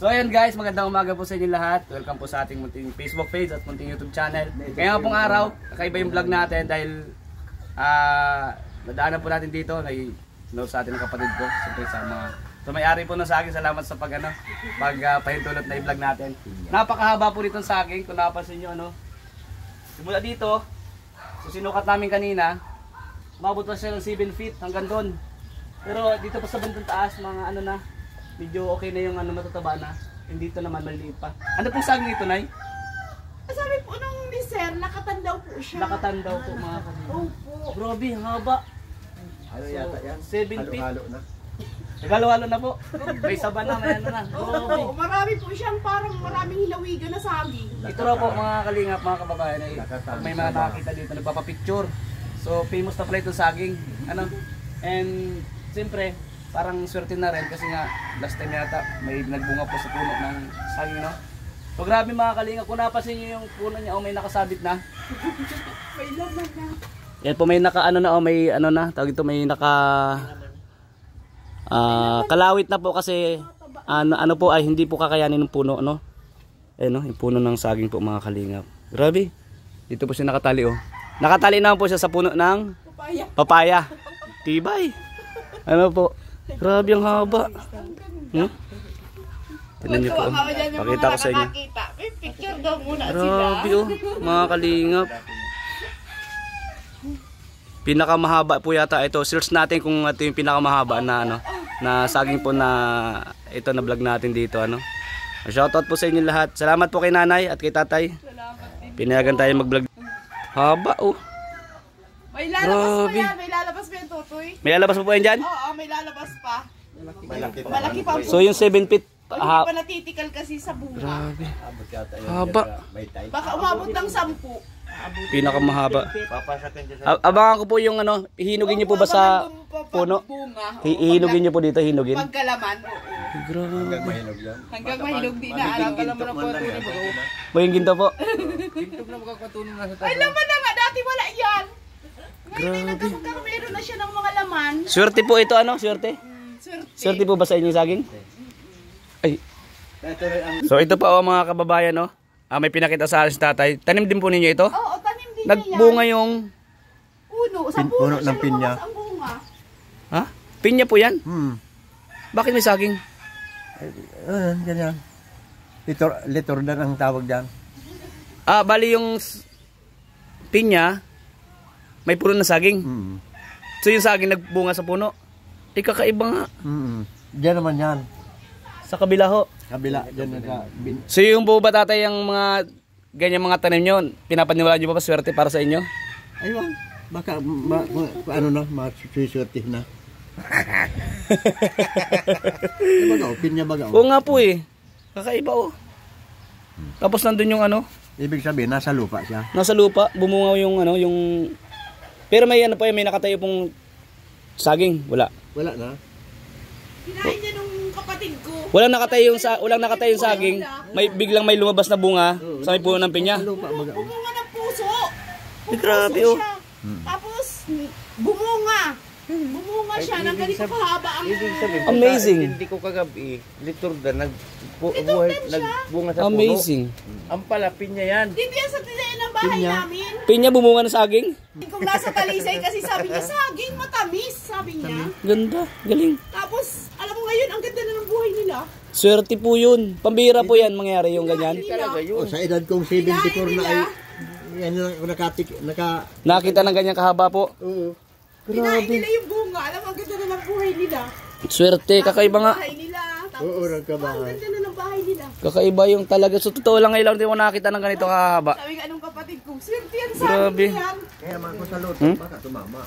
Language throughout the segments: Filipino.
So ayan guys, magandang umaga po sa inyo lahat. Welcome po sa ating munting Facebook page at munting YouTube channel. Kaya pong araw, kakaiba yung vlog natin dahil nadaanan po natin dito. Nai-know sa atin ng kapatid ko. Siyempre sa mga may-ari po ng saging. Salamat sa pagpahintulot na i-vlog natin. Napakahaba po nitong saging. Kung napansin nyo, simula dito, so sinukat namin kanina, umabot pa siya ng 7 feet hanggang doon. Pero dito pa sa bandang taas, mga na, medyo okay na yung matataba na. Hindi dito naman maliit pa. Ano pong saging ito, Nay? Sabi po nung ni Sir, nakatandaw po siya. Nakatandaw po mga kanina. Opo. Grabe, haba. Ano yata yan? 7 feet. Halo-halo na. Nagalo-halo na po. May saba na, may na. Grabe. Oo, marami po siyang parang maraming hilawigan na saging. Ito raw po mga kalingap, mga kababayan. May mga nakakita dito, nagpapapicture. So, famous na pala itong saging. And, siyempre, parang swerte na rin kasi nga last time yata may nagbunga po sa puno ng saging, no? So grabe mga kalinga, kung napansin nyo yung puno niya, may nakasabit na. May laman na. Yan po, may naka may tawag ito, may naka kalawit na po kasi po ay hindi po kakayanin ng puno, yung puno ng saging po mga kalingap. Grabe. Dito po siya nakatali, Nakatali naman po siya sa puno ng papaya. Tibay. Po? Grabe ang haba. Tingnan niyo po. Pakita ko sa inyo. Picture daw muna sila. Grabe mga kalingap. Pinakamahaba po yata ito. Search natin kung ito yung pinakamahaba na na saging po na ito na vlog natin dito, Shoutout po sa inyo lahat. Salamat po kay nanay at kay tatay. Pinayagan tayo mag-vlog. Haba May lalabas pa yan, may lalabas pa yan, Tutoy. May lalabas po yan dyan? Oo, may lalabas pa. Malaki pa po. So yung 7 feet. Hindi pa natitikal kasi sa bunga. Grabe. Haba. Baka umabot ng 10. Pinakamahaba. Abangan ko po yung hihinugin niyo po ba sa puno? Hihinugin niyo po dito, hinugin. Pagkalaman, oo. Grabe. Hanggang mahinog yan. Hanggang mahinog din na. Alam ka naman ang kuwatunin mo. Maying ginto po. Ay, laman na nga. Dati wala yan. Ngayon ay nagkakaroon na siya ng mga laman. Swerte po ito, Swerte? Swerte po ba sa inyo saging? Ay. So ito po mga kababayan, may pinakita sa akin si tatay. Tanim din po ninyo ito? Oo, tanim din Nagbunga yung puno. Sa puno ng pinya. Ang bunga. Ha? Pinya po yan? Bakit may saging? Ganyan. Litordan ang tawag dyan. Bali yung pinya may puno na saging. So yung saging nagbunga sa puno. Kakaiba nga. Diyan naman yan. Sa kabila ho. Kabila. So yung po ba tatay yung mga ganyan mga tanim nyo, pinapaniwalaan nyo pa swerte para sa inyo? Ayun. Baka masusuti na. Bagaw, pinya bagaw. Oo nga po Kakaiba Tapos nandun yung Ibig sabihin, nasa lupa siya. nasa lupa, bumunga yung yung pero may may nakatayo pong saging, wala. Wala na. Kinain niya nung kapatid ko. Walang nakatayong saging, biglang may lumabas na bunga sa may puno ng pinya. Lupa bagaw. Bumunga ng puso. Grabe Siya. Tapos, bumunga. Bumunga siya ng ganito kahaba ang Amazing. Hindi ko kagabi, liturda, nagbunga sa puno. Amazing. Ang palapin niya yan. Dito yan sa tinayan ng bahay namin. Pinya bumunga ng saging? Kung nasa talisay kasi sabi niya, saging matamis, sabi niya. Ganda, galing. Tapos, alam mo ngayon, ang ganda na ng buhay nila. Swerte po yun. Pambira po yan mangyari yung ganyan. Talaga yun. Sa edad kong 74 na ay Nakita ng ganyan kahaba po. Oo. Kinain nila yung bunga. Alam mo, ang ganda na ng buhay nila. Swerte, kakaiba nga. Bahay nila. Tapos, Oo, nagkabahay. ang ganda na ng bahay nila. Kakaiba yung talaga. So totoo lang ngayon din mo nakita ng ganito kahaba. Sabi nga anong kapatid ko, swerte yan sa Grabe. amin yan. Kaya man ko sa loto, baka tumama.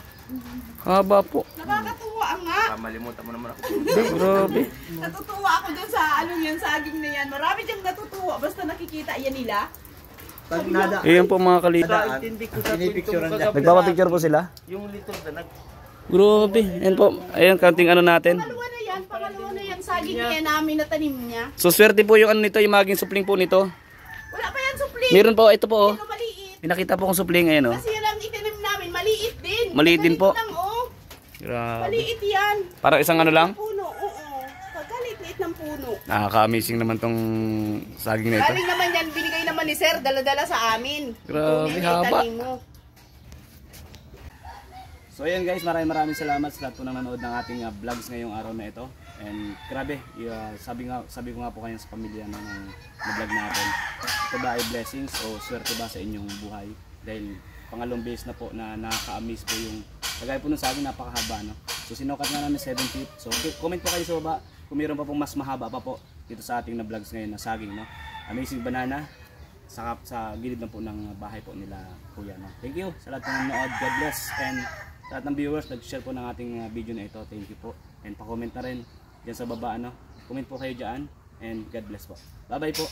Haba po. Nakakatuwa nga. Malimutan mo naman ako. Grabe. Natutuwa ako dun sa yan, saging na yan. Marami diyang natutuwa. Basta nakikita yan nila. Pag nada, Iyan po mga kalita. Intindi ko sa Pinipicturean kwentong niya. kagabi. Nagpapapicture po sila. Yung liturda, Grabe. Ayan po. Ayan, counting natin. Pangalawa na yan, saging na yan namin na tanim niya. So swerte po yung nito, yung maging supling po nito. Wala pa yan supling. Meron po, ito po Ito maliit. Pinakita po kong supling, ayan Kasi yan ang itanim namin, maliit din. Maliit din po. Lang, Grabe. Maliit yan. Parang isang lang? Puno, oo. Pagkaliit-liit ng puno. Nakaka-amazing naman tong saging na ito. Galing naman yan, binigay naman ni Sir, dala-dala sa amin. Grabe, Kunin, haba. itanim mo. So ayan guys, maraming salamat sa lahat po ng nanood ng ating vlogs ngayong araw na ito. And grabe, sabi ko nga po kayo sa pamilya ng vlog natin. Ito ba ay blessings o swerte ba sa inyong buhay? Dahil pangalawang beses na po na nakaka-amaze po yung kagaya po nung saging, napakahaba, no? So sinukat nga namin 7 feet. So comment po kayo sa baba kung mayroon pa pong mas mahaba pa po dito sa ating na vlogs ngayon na saging, no? Amazing banana sa gilid lang po ng bahay po nila kuya, no? Thank you sa lahat ng nanood. God bless. And sa lahat ng viewers nag-share po ng ating video na ito. Thank you po. And pa-comment na rin diyan sa baba, no? Comment po kayo diyan and God bless po. Bye-bye po.